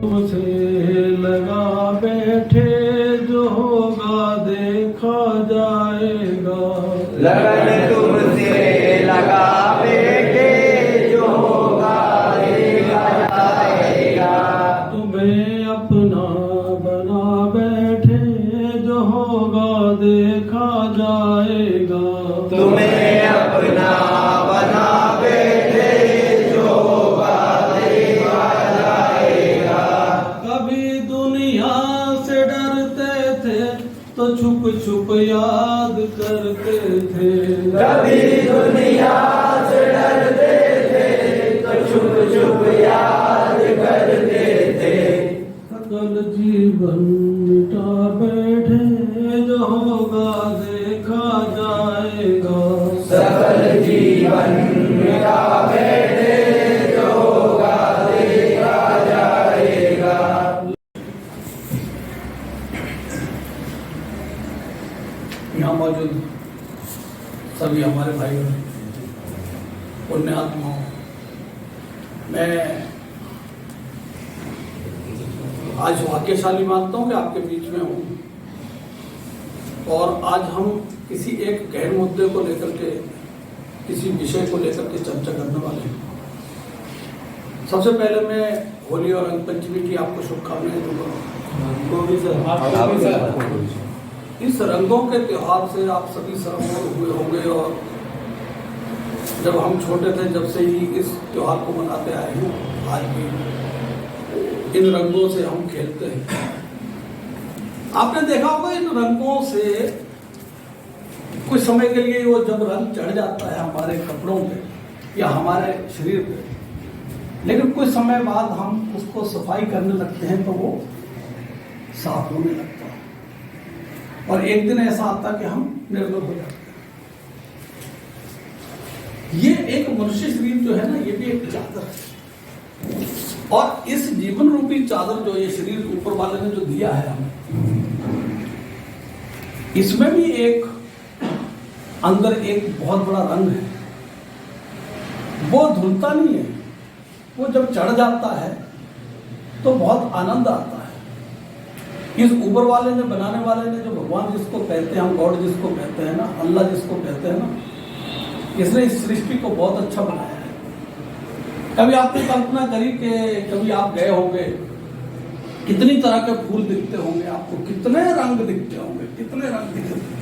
तुमसे लगा बैठे जो होगा देखा जाएगा। लगन तुमसे लगा बैठे जो होगा देखा जाएगा। तुम्हें अपना बना बैठे जो होगा देखा जाएगा। तुम्हें अपना बना बैठे जो होगा देखा जाएगा। कभी दुनिया से डरते थे तो छुप छुप याद करते थे। कभी दुनिया से डरते थे तो छुप छुप याद करते थे। सकल जीवन मिटा बैठे जो होगा देखा जाएगा। सकल जीवन मिटा बैठे जो होगा देखा जाएगा। यहाँ मौजूद सभी हमारे भाई पुण्यात्माओं, मैं आज भाग्यशाली मानता हूँ कि आपके बीच में हूँ और आज हम किसी एक गहन मुद्दे को लेकर के, किसी विषय को लेकर के चर्चा करने वाले हैं। सबसे पहले मैं होली और रंग पंचमी की आपको शुभकामनाएं दूंगा। इस रंगों के त्योहार से आप सभी सरमोर हुए होंगे और जब हम छोटे थे जब से ही इस त्योहार को मनाते आए हैं, आज भी इन रंगों से हम खेलते हैं। आपने देखा होगा इन रंगों से कुछ समय के लिए वो जब रंग चढ़ जाता है हमारे कपड़ों पे या हमारे शरीर पे, लेकिन कुछ समय बाद हम उसको सफाई करने लगते हैं तो वो साफ होने लगता है और एक दिन ऐसा आता है कि हम निर्मल हो जाते हैं। ये एक मनुष्य शरीर जो है ना, ये भी एक चादर है और इस जीवन रूपी चादर जो ये शरीर ऊपर वाले ने जो दिया है हमें, इसमें भी एक अंदर एक बहुत बड़ा रंग है। वो धुलता नहीं है, वो जब चढ़ जाता है तो बहुत आनंद आता है। इस ऊपर वाले ने, बनाने वाले ने, जो भगवान जिसको कहते हैं हम, गॉड जिसको कहते हैं ना, अल्लाह जिसको कहते हैं ना, इसने इस सृष्टि को बहुत अच्छा बनाया है। कभी आपने कल्पना करी कि कभी आप गए होंगे, कितनी तरह के फूल दिखते होंगे आपको, कितने रंग दिखते होंगे, कितने रंग दिखते होंगे।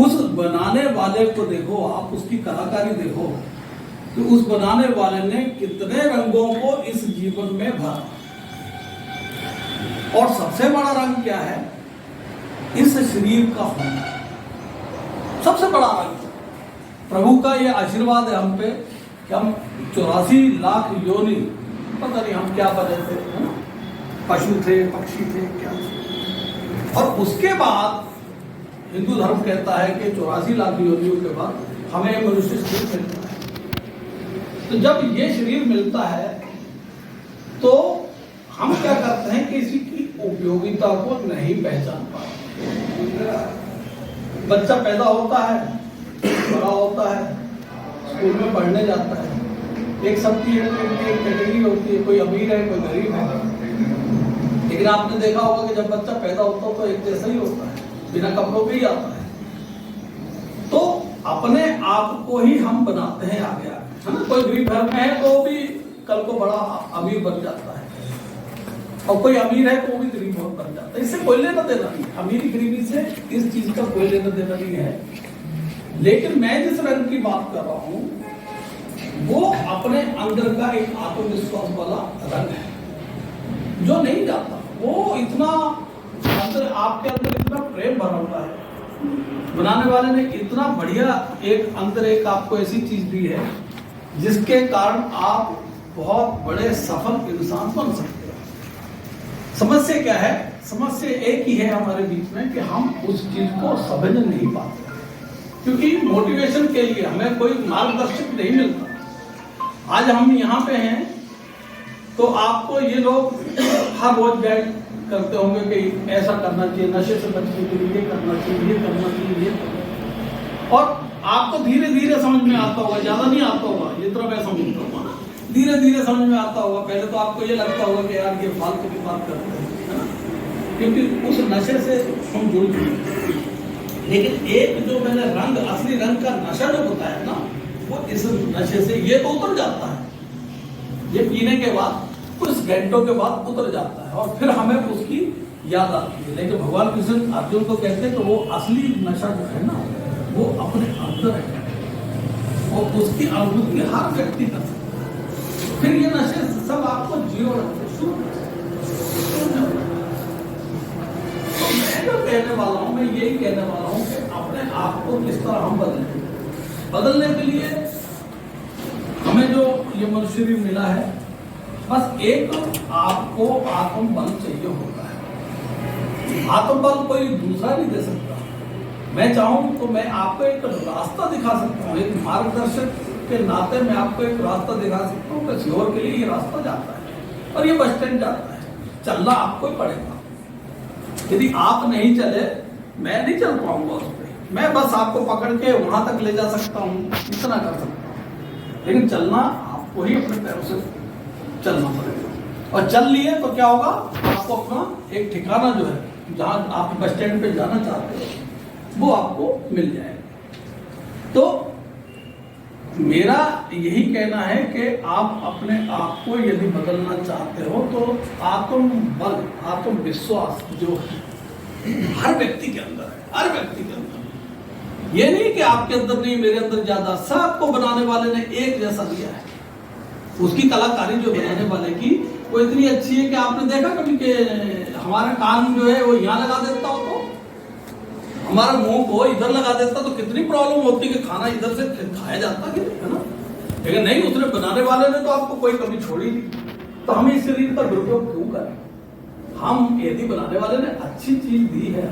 उस बनाने वाले को देखो आप, उसकी कलाकारी देखो कि उस बनाने वाले ने कितने रंगों को इस जीवन में भरा। और सबसे बड़ा रंग क्या है? इस शरीर का होना सबसे बड़ा रंग। प्रभु का ये आशीर्वाद है हम पे कि हम 84 लाख योनि, पता नहीं हम क्या बने थे, पशु थे, पक्षी थे, क्या थे। और उसके बाद हिंदू धर्म कहता है कि 84 लाख योनियों के बाद हमें मनुष्य शरीर मिलता है। तो जब ये शरीर मिलता है तो हम क्या करते हैं कि इसी की उपयोगिता को नहीं पहचान पाते। बच्चा पैदा होता है, बड़ा होता है, स्कूल में पढ़ने जाता है, एक सबकी एक कैटेगरी होती है, कोई अमीर है, कोई गरीब है। लेकिन आपने देखा होगा कि जब बच्चा पैदा होता है तो एक जैसा ही होता है, बिना कपड़ों के ही आता है। तो अपने आप को ही हम बनाते हैं आगे आगे, है ना। कोई गरीब घर में है तो भी कल को बड़ा अमीर बन जाता है और कोई अमीर है तो वो भी गरीब बन जाता है। इससे कोई लेना देना नहीं, अमीरी गरीबी से इस चीज का कोई लेना देना नहीं है। लेकिन मैं जिस रंग की बात कर रहा हूं वो अपने अंदर का एक आत्मविश्वास वाला रंग है जो नहीं जाता। वो इतना अंदर, आपके अंदर इतना प्रेम भरा हुआ है। बनाने वाले ने इतना बढ़िया एक अंदर एक आपको ऐसी चीज दी है जिसके कारण आप बहुत बड़े सफल इंसान बन सकते हो। समस्या क्या है? समस्या एक ही है हमारे बीच में कि हम उस चीज को समझ नहीं पाते, क्योंकि मोटिवेशन के लिए हमें कोई मार्गदर्शक नहीं मिलता। आज हम यहाँ पे हैं तो आपको ये लोग हर रोज गाइड करते होंगे कि ऐसा करना चाहिए, नशे से बचने के लिए ये करना चाहिए, ये करना चाहिए, ये करना चाहिए। और आपको धीरे धीरे समझ में आता होगा, ज्यादा नहीं आता होगा जितना मैं समझता हूँ। धीरे धीरे समझ में आता होगा। पहले तो आपको ये लगता होगा कि यार ये फालतू की बात करते हैं, है ना, क्योंकि उस नशे से हम जुड़ चुके हैं। लेकिन एक जो मैंने रंग, असली रंग का नशा जो बताया ना, वो इस नशे से ये तो उतर जाता है, ये पीने के बाद कुछ घंटों के बाद उतर जाता है और फिर हमें उसकी याद आती है। लेकिन भगवान कृष्ण अर्जुन को कहते हैं कि वो असली नशा जो है ना, वो अपने अंदर है और उसकी अनुभूति हर व्यक्ति कर सकता है। फिर ये नशे सब आपको जीवन शुरू मैं जो कहने वाला हूं, मैं यही कहने वाला हूं कि अपने आप को किस तरह हम बदलने के लिए हमें जो ये मनुष्य भी मिला है, बस एक आपको आत्मबल चाहिए होता है। आत्मबल कोई दूसरा नहीं दे सकता। मैं चाहूं तो मैं आपको एक रास्ता दिखा सकता हूं, एक मार्गदर्शक के नाते मैं आपको एक रास्ता दिखा सकता हूं कि सीहोर के लिए ये रास्ता जाता है और ये बस स्टैंड जाता है। चलना आपको ही पड़ेगा। यदि आप नहीं चले, मैं नहीं चल पाऊंगा उस पर। मैं बस आपको पकड़ के वहां तक ले जा सकता हूं, इतना कर सकता हूं, लेकिन चलना आपको ही अपने पैरों से चलना पड़ेगा। और चल लिए तो क्या होगा, आपको अपना एक ठिकाना जो है, जहां आप बस स्टैंड पे जाना चाहते हो, वो आपको मिल जाएगा। तो मेरा यही कहना है कि आप अपने आप को यदि बदलना चाहते हो तो आत्मबल, आत्मविश्वास जो है हर व्यक्ति के अंदर है, हर व्यक्ति के अंदर। ये नहीं कि आपके अंदर नहीं, मेरे अंदर ज्यादा। सबको बनाने वाले ने एक जैसा दिया है। उसकी कलाकारी जो बनाने वाले की, वो इतनी अच्छी है कि आपने देखा कभी कि हमारा कान जो है वो यहाँ लगा देता हो तो हमारा मुंह को इधर लगा देता तो कितनी प्रॉब्लम होती कि खाना इधर से खाया जाता है ना। लेकिन नहीं, उसने बनाने वाले ने तो आपको कोई कमी छोड़ी नहीं। तो हम इस शरीर का दुरुपयोग क्यों करें? हम यदि बनाने वाले ने अच्छी चीज दी है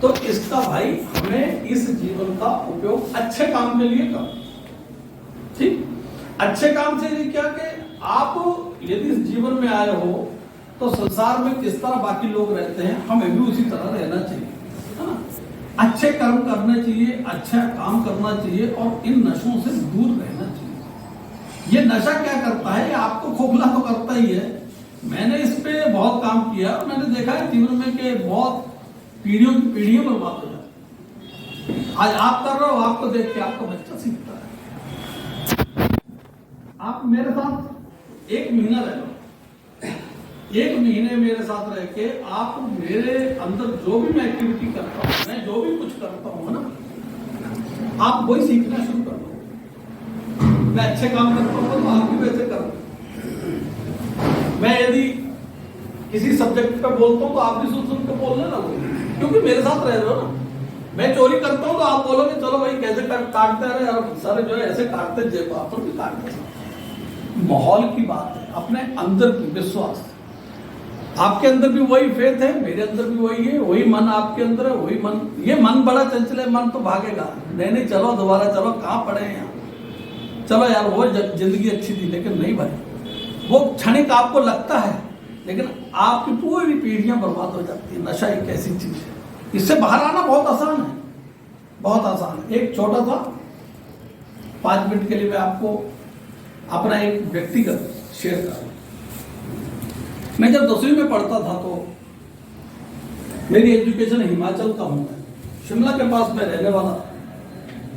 तो इसका भाई हमें इस जीवन का उपयोग अच्छे काम के लिए करें। ठीक, अच्छे काम से क्या कि आप यदि इस जीवन में आए हो तो संसार में किस तरह बाकी लोग रहते हैं, हमें भी उसी तरह रहना चाहिए, है ना। अच्छे कर्म करने चाहिए, अच्छा काम करना चाहिए और इन नशों से दूर रहना चाहिए। ये नशा क्या करता है, आपको खोखला तो करता ही है। मैंने इस पे बहुत काम किया, मैंने देखा है जीवन में कि बहुत पीढ़ियों की पीढ़ियां बर्बाद हो जाती। आज आप कर रहे हो, आपको देख के आपका बच्चा सीखता है। आप मेरे साथ 1 महीना रह लो, 1 महीने मेरे साथ रह के आप मेरे अंदर जो भी मैं एक्टिविटी करता हूँ, मैं जो भी कुछ करता हूँ ना, आप वही सीखना शुरू कर दो। मैं अच्छे काम करता हूँ तो आप भी वैसे करो। मैं यदि किसी सब्जेक्ट पे बोलता हूँ तो आप भी सुन के बोलने लगो, क्योंकि मेरे साथ रह रहे हो ना। मैं चोरी करता हूँ तो आप बोलोगे चलो भाई कैसे काटते रहे, और सारे जो है ऐसे काटते, जेब आप भी काटते। माहौल की बात है, अपने अंदर की विश्वास। आपके अंदर भी वही फेथ है, मेरे अंदर भी वही है, वही मन आपके अंदर है, वही मन। ये मन बड़ा चंचल है, मन तो भागेगा। नहीं चलो दोबारा चलो, कहाँ पड़े हैं यहाँ, चलो यार वो जिंदगी अच्छी थी। लेकिन नहीं भाई, वो क्षणिक आपको लगता है, लेकिन आपकी पूरी पीढ़ियां बर्बाद हो जाती है। नशा एक ऐसी चीज है, इससे बाहर आना बहुत आसान है, बहुत आसान है। एक छोटा सा 5 मिनट के लिए मैं आपको अपना एक व्यक्तिगत शेयर कर। मैं जब 10वीं में पढ़ता था तो मेरी एजुकेशन हिमाचल का हूं, शिमला के पास मैं रहने वाला था।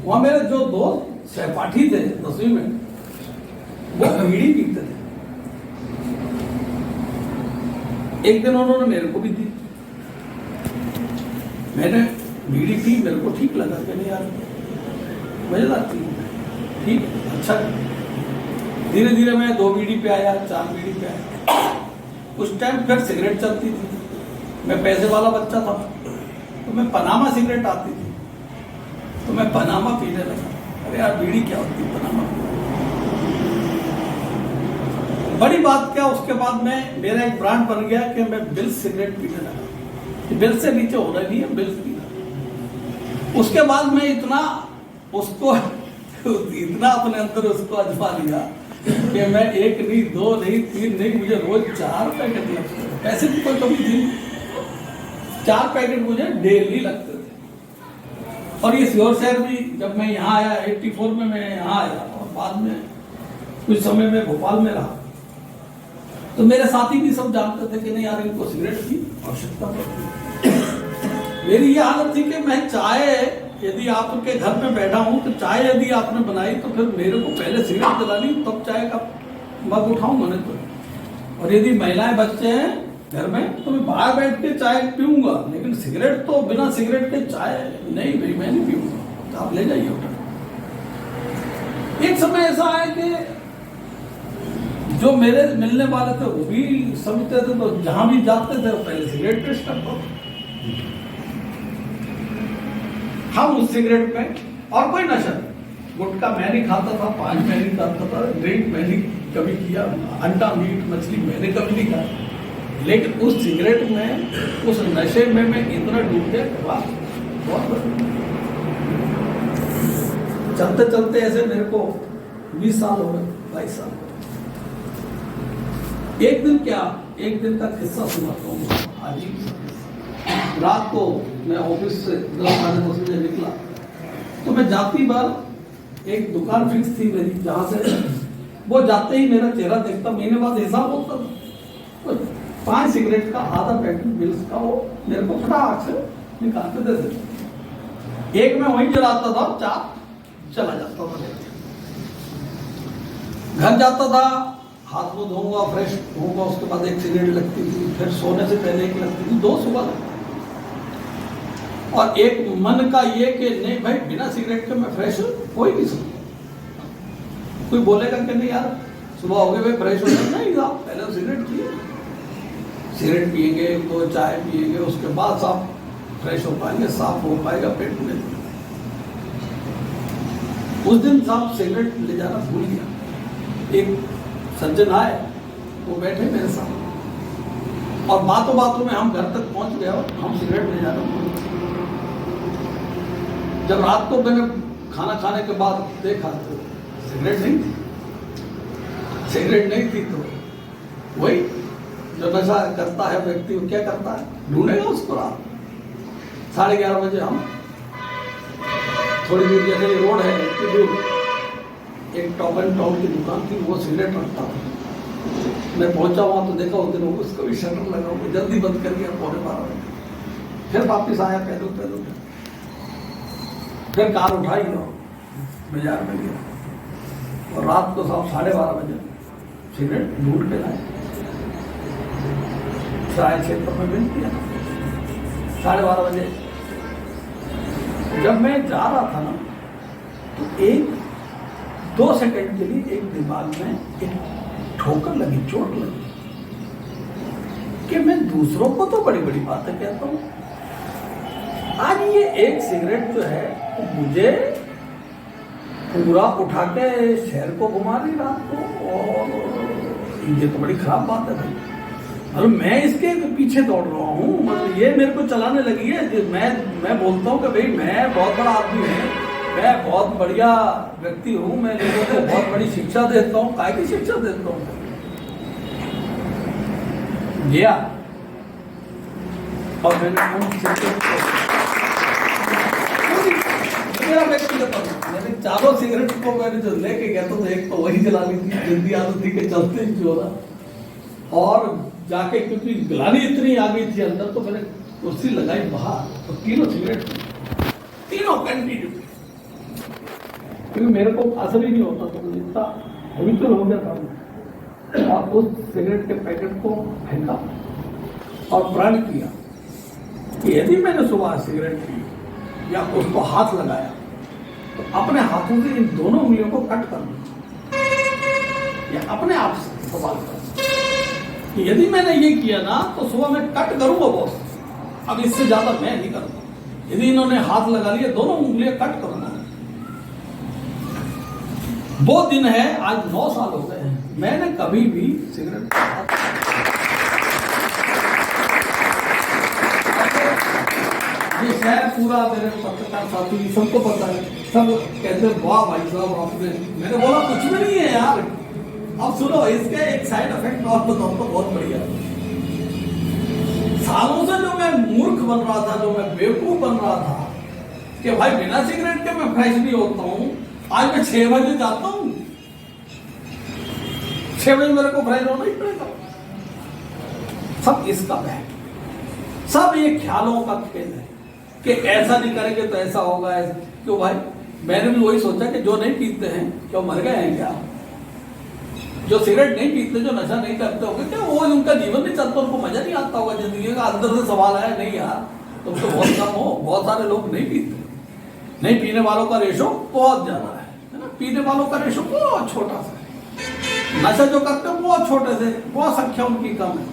वहां मेरे जो 2 सहपाठी थे 10वीं में, वो बीड़ी पीते थे। एक दिन उन्होंने मेरे को भी दी, मैंने बीड़ी पी, मेरे को ठीक लगा कि नहीं यार मजेदार थी, ठीक अच्छा। धीरे धीरे मैं 2 बीड़ी पे आया, 4 बीड़ी पे आया। उस टाइम फिर सिगरेट चलती थी, मैं पैसे वाला बच्चा था तो मैं पनामा सिगरेट आती थी तो मैं पनामा पीने लगा। अरे यार बीड़ी क्या होती है, पनामा। बड़ी बात क्या, उसके बाद में मेरा एक ब्रांड बन गया कि मैं बिल्स सिगरेट पीने लगा। बिल्स से नीचे होना नहीं है, बिल्स पीना। उसके बाद मैं इतना उसको इतना अपने अंदर उसको अजमा लिया कि मैं 1 नहीं, 2 नहीं, 3 नहीं, मुझे रोज 4 पैकेट लगते थे। पैसे की कोई कमी थी, 4 पैकेट मुझे डेली लगते थे। और ये सीहोर शहर भी, जब मैं यहाँ आया 84 में मैं यहाँ आया, और बाद में कुछ समय में भोपाल में रहा, तो मेरे साथी भी सब जानते थे कि नहीं यार इनको सिगरेट की आवश्यकता पड़ती है। मेरी ये हालत थी कि मैं चाय, यदि आपके घर में बैठा हूं तो चाय यदि आपने बनाई तो फिर मेरे को पहले सिगरेट जलानी, तब चाय का मग उठाऊंगा नहीं तो। और यदि महिलाएं बच्चे हैं घर में तो मैं बाहर बैठ के चाय पीऊंगा, लेकिन सिगरेट तो बिना सिगरेट के चाय नहीं भाई, मैं नहीं पीऊंगा, तो आप ले जाइए उठा। एक समय ऐसा है कि जो मेरे मिलने वाले थे वो भी समझते थे, तो जहां भी जाते थे वो पहले सिगरेट टेस्ट करता था। हम उस सिगरेट में और कोई नशा, गुटखा मैं नहीं खाता था, पान मैं नहीं खाता था, ड्रिंक मैं नहीं कभी किया, अंडा मीट मछली मैंने कभी नहीं खाया, लेकिन उस सिगरेट में, उस नशे में मैं इतना डूब गया कि वाह बहुत। चलते चलते ऐसे मेरे को 20 साल हो गए, 22 साल। एक दिन का किस्सा सुनाता हूँ। आज रात को मैं ऑफिस से 10 बजे निकला, तो मैं जाती बार एक दुकान फिक्स थी मेरी, जहां से वो जाते ही मेरा चेहरा देखता, महीने बाद हिसाब होता था, 5 सिगरेट का आधा पैकेट बिल्स का वो मेरे को फटाक से निकाल के दे देते। एक मैं वहीं जलाता था, 4 चला जाता था, घर जाता था, हाथ मुंह धोऊंगा, फ्रेश होऊंगा, उसके बाद एक सिगरेट लगती थी, फिर सोने से पहले एक लगती थी, 2 सुबह लगती। और एक मन का ये कि नहीं भाई बिना सिगरेट के मैं फ्रेश हो ही नहीं सकता। कोई बोलेगा कि नहीं यार सुबह हो गए भाई फ्रेश हो गए, नहीं साहब पहले तो सिगरेट पिए, सिगरेट पिएंगे, 2 चाय पिएंगे, उसके बाद साफ फ्रेश हो पाएंगे, साफ हो पाएगा पेट में। उस दिन साहब सिगरेट ले जाना भूल गया। एक सज्जन आए, वो बैठे मेरे साथ, और बातों बातों में हम घर तक पहुंच गए और हम सिगरेट ले जाना भूल गए। जब रात को मैंने खाना खाने के बाद देखा तो सिगरेट नहीं थी, तो वही जो नशा करता है व्यक्ति वो क्या करता है, ढूंढेगा उसको। रात 11:30 बजे हम थोड़ी दूर, जैसे रोड है इतनी दूर, एक टॉप एंड टाउन की दुकान थी, वो सिगरेट रखता था। मैं पहुंचा वहां तो देखा उस दिन उसका भी शटर लगा, वो जल्दी बंद कर दिया 11:15 बजे। फिर वापिस आया पैदल, फिर कार उठाई और बाजार में गया, और रात को साहब 12:30 बजे सिगरेट ढूंढ के लाए। चाय क्षेत्र में मिलती है, 12:30 बजे जब मैं जा रहा था ना, तो 1-2 सेकंड के लिए एक दिमाग में एक ठोकर लगी, चोट लगी कि मैं दूसरों को तो बड़ी बड़ी बातें कहता हूं, आज ये एक सिगरेट जो है तो मुझे पूरा उठा के शहर को घुमा रही रात को, और ये तो बड़ी खराब बात है भाई। मतलब मैं इसके पीछे दौड़ रहा हूँ, मतलब ये मेरे को चलाने लगी है। मैं बोलता हूँ कि भाई मैं बहुत बड़ा आदमी हूँ, मैं बहुत बढ़िया व्यक्ति हूँ, मैं लोगों को बहुत बड़ी शिक्षा देता हूँ, काय की शिक्षा देता हूँ। गया और मैंने मेरा व्यक्तिगत, मैंने 4 सिगरेट को मैंने जो लेके गया तो एक तो वही जला ली थी, जल्दी आदत थी कि चलते ही जो रहा, और जाके क्योंकि गिलानी इतनी आ गई थी अंदर, तो मैंने कुर्सी लगाई बाहर, तो 3 सिगरेट, 3 कंटिन्यू, क्योंकि मेरे को असर ही नहीं होता, तो इतना हैबिचुअल हो गया था। और उस सिगरेट के पैकेट को फेंका और प्रण किया कि यदि मैंने सुबह सिगरेट पी या उसको हाथ लगाया तो अपने हाथों से इन दोनों उंगलियों को कट कर दूं, या अपने आप से सवाल कर कि यदि मैंने ये किया ना तो सुबह मैं कट करूंगा बॉस, अब इससे ज्यादा मैं नहीं करूंगा। यदि इन्होंने हाथ लगा लिए, दोनों उंगलियां कट करूंगा। वो दिन है, आज 9 साल हो गए हैं, मैंने कभी भी सिगरेट ये शहर पूरा, मेरे पत्रकार साथी सबको पता है, सब कहते हैं वाह भाई साहब आपने, मैंने बोला कुछ भी नहीं है यार। अब सुनो इसके एक साइड इफेक्ट और बताओ तो बहुत बढ़िया। सालों से जो मैं मूर्ख बन रहा था, जो मैं बेवकूफ बन रहा था कि भाई बिना सिगरेट के मैं फ्रेश नहीं होता हूं, आज मैं 6 बजे जाता हूं, 6 बजे मेरे को फ्रेश होना ही पड़ेगा। सब इसका बहक, सब ये ख्यालों का खेल है कि ऐसा नहीं करेंगे तो ऐसा होगा। ऐसा क्यों भाई? मैंने भी वही सोचा कि जो नहीं पीते हैं क्यों मर गए हैं क्या? जो सिगरेट नहीं पीते, जो नशा नहीं करते होंगे क्या वो उनका जीवन नहीं चलता, उनको मजा नहीं आता होगा जिंदगी का? अंदर से सवाल आया नहीं यार, तुम तो बहुत कम हो। बहुत सारे लोग नहीं पीते, नहीं पीने वालों का रेशो बहुत ज्यादा है ना? पीने वालों का रेशो बहुत छोटा सा है। नशा जो करते हैं बहुत छोटे से, बहुत संख्या उनकी कम है।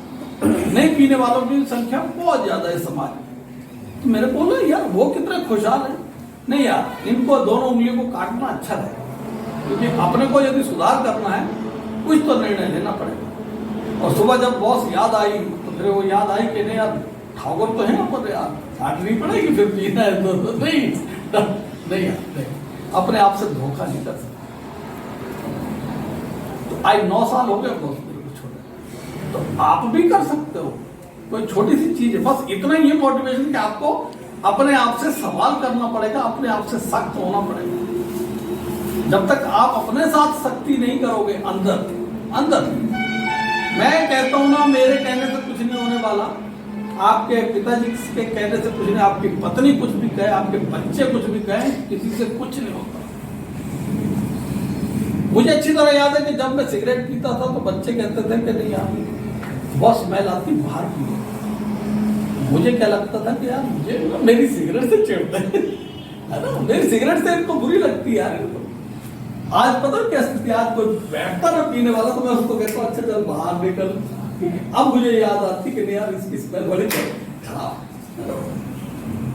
नहीं पीने वालों की संख्या बहुत ज्यादा है समाज में। तो मेरे बोला यार वो कितने खुशहाल है। नहीं यार, इनको दोनों उंगलियों को काटना अच्छा है, क्योंकि अपने को यदि सुधार करना है कुछ तो निर्णय लेना पड़ेगा। और सुबह जब बॉस याद आई तो फिर वो याद आई कि नहीं यार ठाकुर तो है अपन यार, काटनी पड़ेगी फिर पीना है तो नहीं यार नहीं, अपने आप से धोखा नहीं कर सकते। तो आज 9 साल हो गए बॉस मेरे को छोड़े, तो आप भी कर सकते हो। कोई छोटी सी चीज है, बस इतना ही मोटिवेशन कि आपको अपने आप से सवाल करना पड़ेगा, अपने आप से सख्त होना पड़ेगा। जब तक आप अपने साथ सख्ती नहीं करोगे अंदर मैं कहता हूं ना, मेरे कहने से कुछ नहीं होने वाला, आपके पिताजी के कहने से कुछ नहीं, आपकी पत्नी कुछ भी कहे, आपके बच्चे कुछ भी कहे, किसी से कुछ नहीं होता। मुझे अच्छी तरह याद है कि जब मैं सिगरेट पीता था तो बच्चे कहते थे कि नहीं यार बॉस मैं लाती बाहर पी। मुझे क्या लगता था कि यार मुझे मेरी सिगरेट से चिढ़ते है ना, मेरी सिगरेट से इनको बुरी लगती है यार। आज पता क्या स्थिति, आज कोई बैठता ना पीने वाला तो मैं उसको कहता हूँ अच्छा चल बाहर निकल। अब मुझे याद आती कि नहीं यार इसकी स्मेल बड़ी खराब।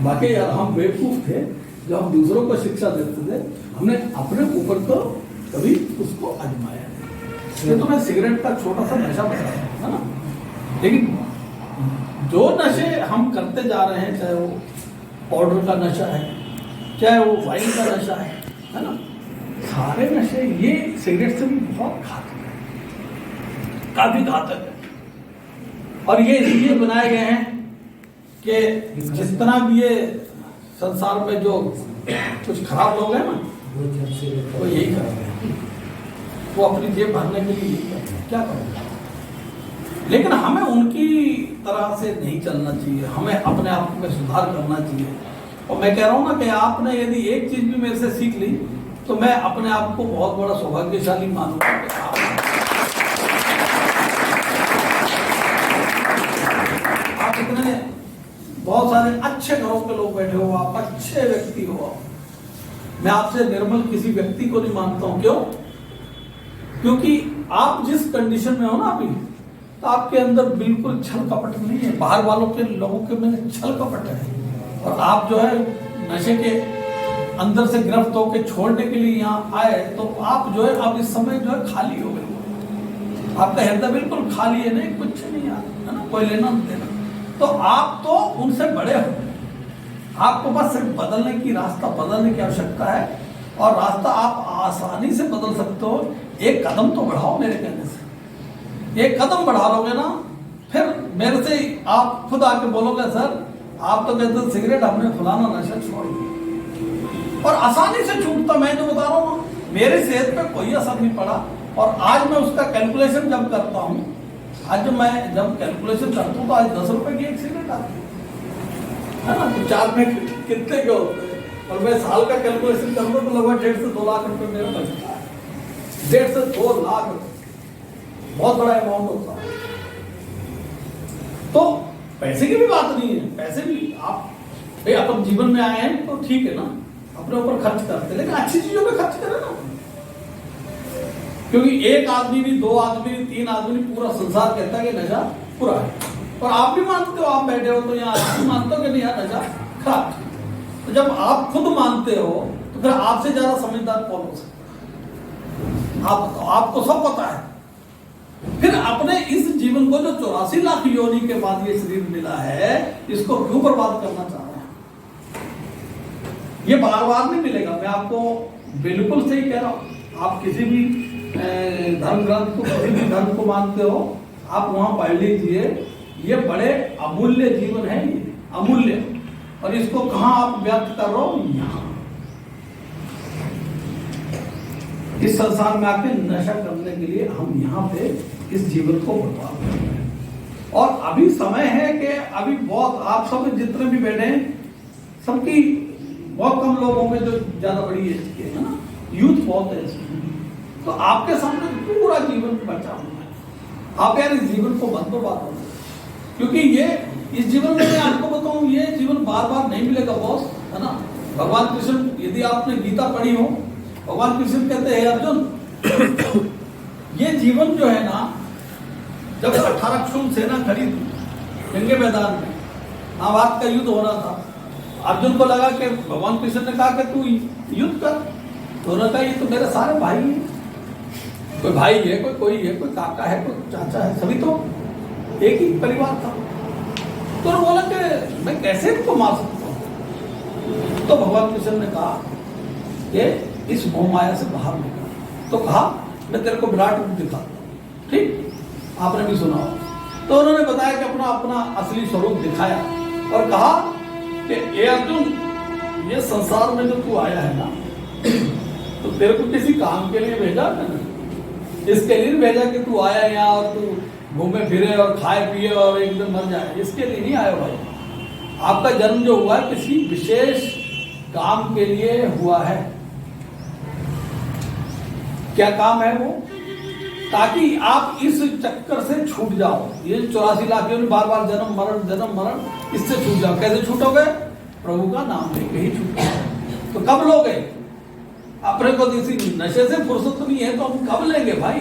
बाकी यार हम बेवकूफ थे जो हम दूसरों को शिक्षा देते थे, हमने अपने ऊपर तो कभी उसको आजमाया नहीं। ये तो मैं सिगरेट का छोटा सा नशा बताया है ना, लेकिन जो नशे हम करते जा रहे हैं, चाहे वो पाउडर का नशा है, चाहे वो वाइन का नशा है ना, सारे नशे ये सिगरेट से भी बहुत घातक है, काफी घातक है। और ये इसलिए बनाए गए हैं कि जितना भी ये संसार में जो कुछ खराब लोग हैं ना वो यही कर रहे हैं, वो अपनी जेब भरने के लिए यही करते हैं, क्या करेंगे। लेकिन हमें उनकी तरह से नहीं चलना चाहिए, हमें अपने आप में सुधार करना चाहिए। और मैं कह रहा हूं ना कि आपने यदि एक चीज भी मेरे से सीख ली तो मैं अपने आप को बहुत बड़ा सौभाग्यशाली मानूंगा। आप इतने बहुत सारे अच्छे घरों के लोग बैठे हो, आप अच्छे व्यक्ति हो। मैं आपसे निर्मल किसी व्यक्ति को नहीं मानता हूं। क्यों? क्योंकि आप जिस कंडीशन में हो ना अभी, तो आपके अंदर बिल्कुल छल कपट नहीं है। बाहर वालों के लोगों के में छल कपट है, और आप जो है नशे के अंदर से गिरफ्त होकर छोड़ने के लिए यहाँ आए, तो आप जो है अब इस समय जो है खाली हो गए। आपका हृदय बिल्कुल खाली है, नहीं कुछ नहीं है ना, कोई लेना नहीं देना। तो आप तो उनसे बड़े हो, आपको बस सिर्फ बदलने की रास्ता बदलने की आवश्यकता है, और रास्ता आप आसानी से बदल सकते हो। एक कदम तो बढ़ाओ मेरे कहने से, एक कदम बढ़ा लोगे ना, फिर मेरे से आप खुद आके बोलोगे सर आप तो कहते सिगरेट हमने फलाना नशा छोड़ दिया, और आसानी से छूटता। मैं जो बता रहा हूँ ना, मेरी सेहत पे कोई असर नहीं पड़ा। और आज मैं उसका कैलकुलेशन जब करता हूँ, आज मैं जब कैलकुलेशन करता हूँ तो आज 10 रुपए की एक सिगरेट आती है ना, तो 4 में कितने के होते हैं। और मैं साल का कैलकुलेशन करता हूँ तो लगभग 1.5 से 2 लाख रुपए मेरा बचता है। 1.5 से 2 लाख बहुत बड़ा अमाउंट होता है। तो पैसे की भी बात नहीं है, पैसे भी आप भाई अपन जीवन में आए हैं तो ठीक है ना, अपने ऊपर खर्च करते, लेकिन अच्छी चीजों पे खर्च करें ना। क्योंकि एक आदमी भी, 2 आदमी भी, 3 आदमी भी, पूरा संसार कहता है कि नशा बुरा है, और आप भी मानते हो, आप बैठे हो तो यहाँ आप भी मानते हो कि नहीं यार नशा खराब। तो जब आप खुद मानते हो तो फिर आपसे ज्यादा समझदार कौन हो सकता है? आप बताओ, आपको सब पता है। फिर अपने इस जीवन को जो 84 लाख योनि के बाद ये शरीर मिला है, इसको क्यों बर्बाद करना चाह रहे हैं? ये बार बार नहीं मिलेगा, मैं आपको बिल्कुल सही कह रहा हूं। आप किसी भी धर्म ग्रंथ को, किसी भी धर्म को मानते हो, आप वहां पढ़ लीजिए, ये बड़े अमूल्य जीवन है, ये अमूल्य। और इसको कहां आप व्यक्त कर रहे हो? यहाँ इस संसार में आके नशा करने के लिए हम यहाँ पे इस जीवन को बर्बाद कर रहे हैं। और अभी समय है कि अभी बहुत आप सब जितने भी बैठे हैं सबकी बहुत कम लोग होंगे जो ज्यादा बड़ी एज के है ना, यूथ बहुत है इसमें। तो आपके सामने पूरा जीवन बचा हुआ है। आप यार इस जीवन को मत बर्बाद करो, क्योंकि ये इस जीवन में मैं आपको बताऊं ये जीवन बार बार नहीं मिलेगा बॉस, है ना। भगवान कृष्ण, यदि आपने गीता पढ़ी हो, भगवान कृष्ण कहते हैं अर्जुन ये जीवन जो है ना, जब 18 क्षुम सेना खड़ी थी गंगे मैदान में, महाभारत का युद्ध हो रहा था, अर्जुन को लगा कि भगवान कृष्ण ने कहा कि तू युद्ध कर, तो उन्होंने कहा ये तो मेरे सारे भाई हैं, कोई भाई है, कोई है, कोई काका है, कोई चाचा है, सभी तो एक ही परिवार था। तो उन्होंने बोला कि मैं कैसे इनको मार सकता हूँ। तो भगवान कृष्ण ने कहा कि इस मोह माया से बाहर निकल। तो कहा मैं तेरे को विराट रूप दिखाता हूँ, ठीक, आपने भी सुना हो। तो उन्होंने बताया कि अपना अपना असली स्वरूप दिखाया और कहा कि ए अर्जुन, ये संसार में जो तू आया है ना, तो तेरे को किसी काम के लिए भेजा मैंने, इसके लिए भेजा कि तू आया यहाँ और तू घूमे फिरे और खाए पिए और एक दिन मर जाए, इसके लिए नहीं आया भाई। आपका जन्म जो हुआ है किसी विशेष काम के लिए हुआ है। क्या काम है वो? ताकि आप इस चक्कर से छूट जाओ। ये 84 लाख में बार बार जन्म मरण इससे छूट जाओ। कैसे छूटोगे? प्रभु का नाम लेके ही छूटोगे। तो कब लोगे? अपने को इसी नशे से फुर्सत नहीं है तो हम कब लेंगे भाई?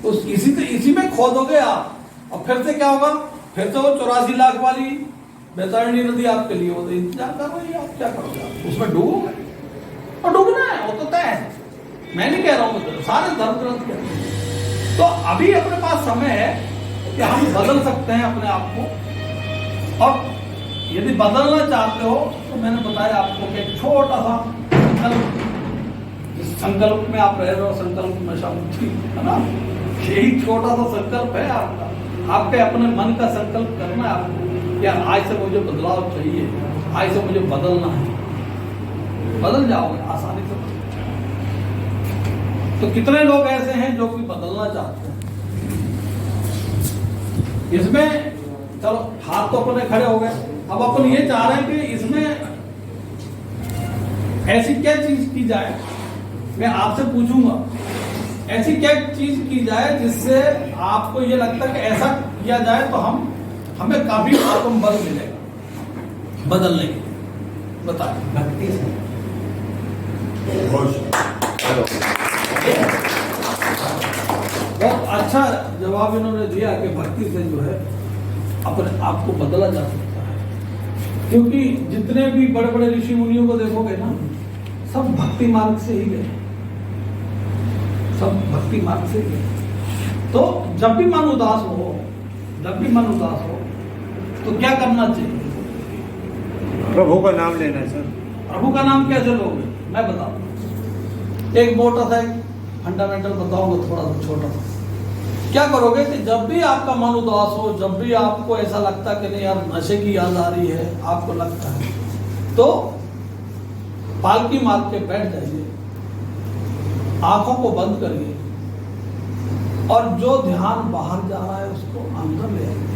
तो इसी में खो दोगे आप। और फिर से क्या होगा? फिर से वो 84 लाख वाली बैतरणी नदी आपके लिए हो, इंतजार कर रही है। आप क्या करोगे? आप उसमें डूबोगे और डूबना है, वो तो तय है। मैं नहीं कह रहा हूं, सारे धर्म ग्रंथ कहते हैं। तो अभी अपने पास समय है कि हम बदल सकते हैं अपने आप को। और यदि बदलना चाहते हो तो मैंने बताया आपको कि एक छोटा सा संकल्प में आप रह रहे हो, संकल्प नशा मुक्ति, है ना। यही छोटा सा संकल्प है आपका। आपके अपने मन का संकल्प करना है आपको, या आज से मुझे बदलाव चाहिए, आज से मुझे बदलना है। बदल जाओगे आसानी से। तो कितने लोग ऐसे हैं जो कि बदलना चाहते हैं? इसमें चलो हाथ तो अपने खड़े हो गए, अब अपन ये चाह रहे हैं कि इसमें ऐसी क्या चीज की जाए। मैं आपसे पूछूंगा, ऐसी क्या चीज की जाए जिससे आपको ये लगता है कि ऐसा किया जाए तो हमें काफी आत्मबल मिलेगा बदलने के लिए। बताइए। भक्ति से। बहुत अच्छा जवाब इन्होंने दिया कि भक्ति से जो है अपने आप को बदला जा सकता है। क्योंकि जितने भी बड़े बड़े ऋषि मुनियों को देखोगे ना, सब भक्ति मार्ग से ही गए, सब भक्ति मार्ग से ही गए। तो जब भी मन उदास हो, तो क्या करना चाहिए? प्रभु का नाम लेना है सर। प्रभु का नाम कैसे लोगे? मैं बताऊं, एक मोटा सा एक फंडामेंटल बताऊंगा, थोड़ा सा छोटा सा। क्या करोगे कि जब भी आपका मन उदास हो, जब भी आपको ऐसा लगता कि नहीं यार नशे की याद आ रही है, आपको लगता है, तो पालकी मार के बैठ जाइए, आंखों को बंद करिए और जो ध्यान बाहर जा रहा है उसको अंदर ले आइए।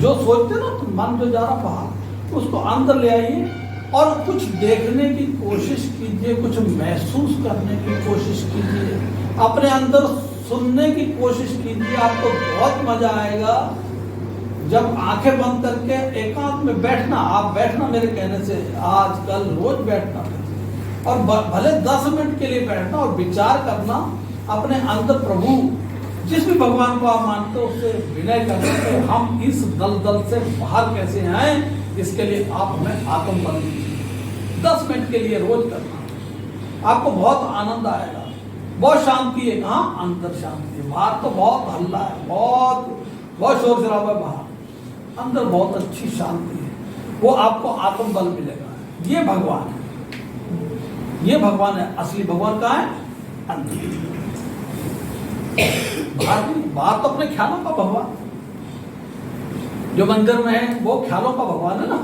जो सोचते ना तो मन जो जा रहा बाहर, उसको अंदर ले आइए और कुछ देखने की कोशिश कीजिए, कुछ महसूस करने की कोशिश कीजिए, अपने अंदर सुनने की कोशिश कीजिए। आपको बहुत मजा आएगा जब आंखें बंद करके एकांत में बैठना। आप बैठना मेरे कहने से, आज कल रोज बैठना और भले 10 मिनट के लिए बैठना और विचार करना अपने अंदर। प्रभु जिस भी भगवान को आप मानते हो उससे विनय करना कि हम इस दलदल से बाहर कैसे आए, इसके लिए आप हमें आत्मबल दीजिए। 10 मिनट के लिए रोज करना, आपको बहुत आनंद आएगा। बहुत शांति है, कहाँ? अंदर शांति है। बाहर तो बहुत हल्ला है, बहुत शोर शराबा है बाहर, अंदर बहुत अच्छी शांति है। वो आपको आत्मबल मिलेगा। ये भगवान है, ये भगवान है। असली भगवान कहाँ है? अंदर। बाहर तो अपने ख्यालों का भगवान, जो मंदिर में है वो ख्यालों का भगवान है ना।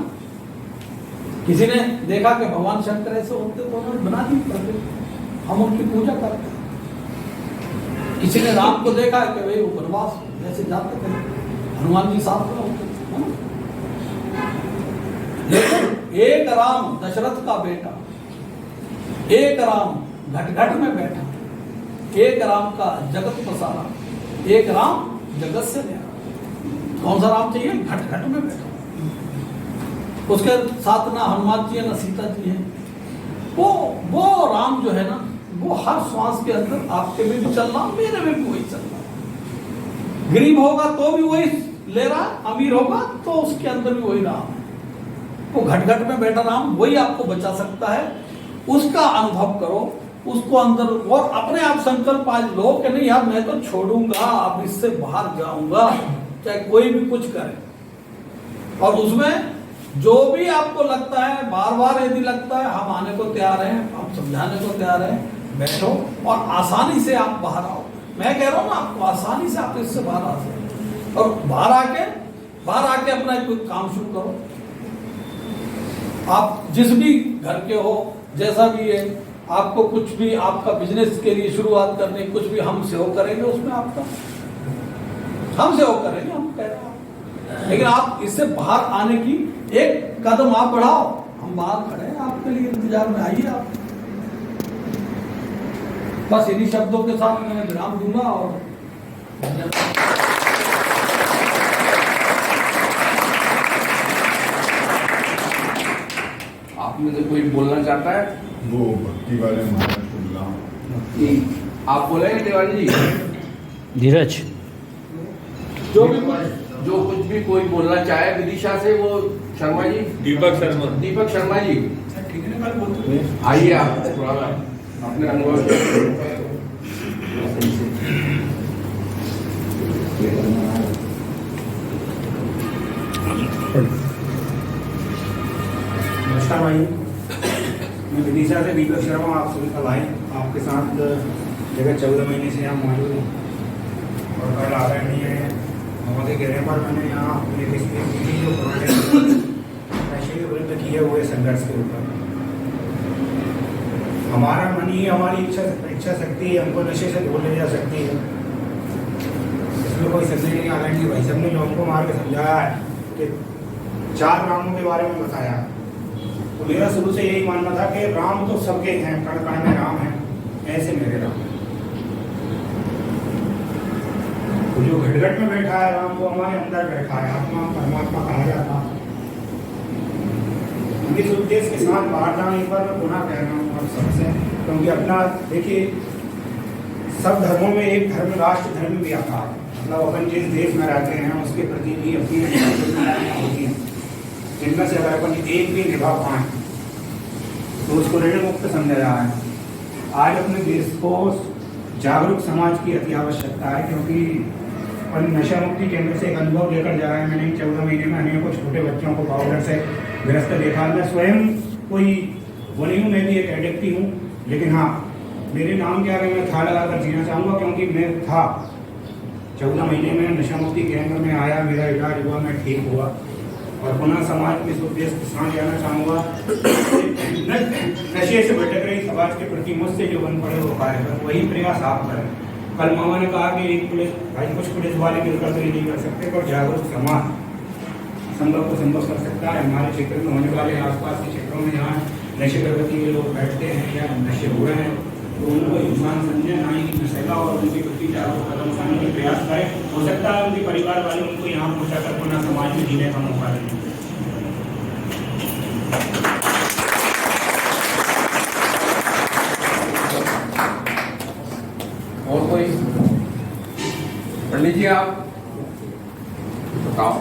किसी ने देखा कि भगवान शंकर ऐसे होते तो उन्होंने बना दी प्रतिमा, हम उनकी पूजा करते हैं। किसी ने राम को देखा कि भाई वो वनवास जैसे जाते थे, हनुमान जी साथ में होते थे, है ना? लेकिन एक राम दशरथ का बेटा, एक राम घट घट में बैठा, एक राम का जगत पसारा, एक राम जगत से न्यारा। कौन सा राम चाहिए? घट घट में बैठा। उसके साथ ना हनुमान जी है ना सीता जी है। वो राम जो है ना, वो हर श्वास के अंदर आपके में भी चल रहा, मेरे में भी वही चल रहा। गरीब होगा तो भी वही ले रहा, अमीर होगा तो उसके अंदर भी वही राम है। वो घट घट में बैठा राम वही आपको बचा सकता है। उसका अनुभव करो, उसको अंदर, और अपने आप संकल्प आज लो कि नहीं यार मैं तो छोड़ूंगा, अब इससे बाहर जाऊंगा, चाहे कोई भी कुछ करे। और उसमें जो भी आपको लगता है, बार बार यदि लगता है, हम आने को तैयार हैं, हम समझाने को तैयार हैं, बैठो और आसानी से आप बाहर आओ। मैं कह रहा हूं ना आपको, आसानी से आप इससे बाहर आ सकते, और बाहर आके अपना कोई काम शुरू करो। आप जिस भी घर के हो, जैसा भी है, आपको कुछ भी आपका बिजनेस के लिए शुरुआत करनी, कुछ भी हम सहयोग करेंगे उसमें, आपका हम सहयोग करेंगे, हम कह रहे हैं। लेकिन आप इससे बाहर आने की एक कदम आप बढ़ाओ, हम बाहर खड़े हैं आपके लिए, इंतजार में आइए आप। बस इन्हीं शब्दों के साथ मैं विराम दूंगा। और आप में से कोई बोलना चाहता है? वो भक्ति वाले महाराज को बुलाओ। आप बोलेंगे तिवारी जी? धीरज, जो कुछ भी कोई बोलना चाहे विदिशा से, वो शर्मा जी, दीपक शर्मा जी, आइए आप थोड़ा अपने अनुभव नमस्कार भाई, मैं विदिशा से दीपक शर्मा, आप सभी का भाई आपके साथ जगह 14 महीने से यहाँ मौजूद हूँ। और कल आदरणीय महोदय के कहने पर मैंने यहाँ अपने देश के जो नशे के विरुद्ध किए हुए संघर्ष के ऊपर, हमारा मन ही हमारी इच्छा शक्ति हमको नशे से दूर ले जा सकती है। इसमें कोई संदेह नहीं। आदरणीय भाई साहब ने लोगों को मार के समझाया है कि 4 रामों के बारे में बताया। तो मेरा शुरू से यही मानना था कि राम तो सबके हैं, कण कण में राम है, ऐसे मेरे राम। तो जो घटघट में बैठा है राम, वो हमारे अंदर बैठा है, आत्मा परमात्मा कहा जाता है। इस उद्देश्य के साथ बाहर जाने पर मैं पुनः कह रहा हूँ आप सबसे, क्योंकि अपना देखिए, सब धर्मों में एक धर्म राष्ट्र धर्म भी आता है। मतलब अपन जिस देश में रहते हैं उसके प्रति भी अपनी होती हैं, जिनमें से अगर अपन एक भी निभा पाए तो उसको ऋण मुक्त समझा जा रहा है। आज अपने देश को जागरूक समाज की अति आवश्यकता है, क्योंकि अपन नशा मुक्ति केंद्र से एक अनुभव लेकर जा रहे हैं। मैंने 14 महीने में अनेकों छोटे बच्चों को पाउडर से ग्रस्त देखा। मैं स्वयं कोई वो नहीं हूँ, मैं भी एक एडिक्ट ही हूँ, लेकिन हाँ, मेरे नाम के आगे मैं था लगाकर जीना चाहूँगा, क्योंकि मैं था 14 महीने में नशा मुक्ति केंद्र में आया, मेरा इलाज हुआ, मैं ठीक हुआ। और पुनः समाज में इस उद्देश्य के साथ जाना चाहूँगा, नशे से भटक रही समाज के प्रति मुझसे जो बन पड़े वो कार्य करें, वही प्रयास आप करें। कल मामा ने कहा कि एक पुलिस भाई, कुछ पुलिस वाले मिलकर तो ये नहीं कर सकते, पर जागरूक समाज संभव को संभव कर सकता है। हमारे क्षेत्र में होने वाले आसपास के क्षेत्रों में जहाँ नशे प्रगति के लोग बैठते हैं या नशे हो रहे हैं, तो उनको इंसान समझे, ना ही नशेगा, और उनके प्रति जागरूक कदम उठाने के प्रयास करें। हो सकता है उनके परिवार वाले उनको यहाँ पहुँचा कर पुनः समाज में जीने का मौका दें। और कोई? पंडित जी आप बताओ।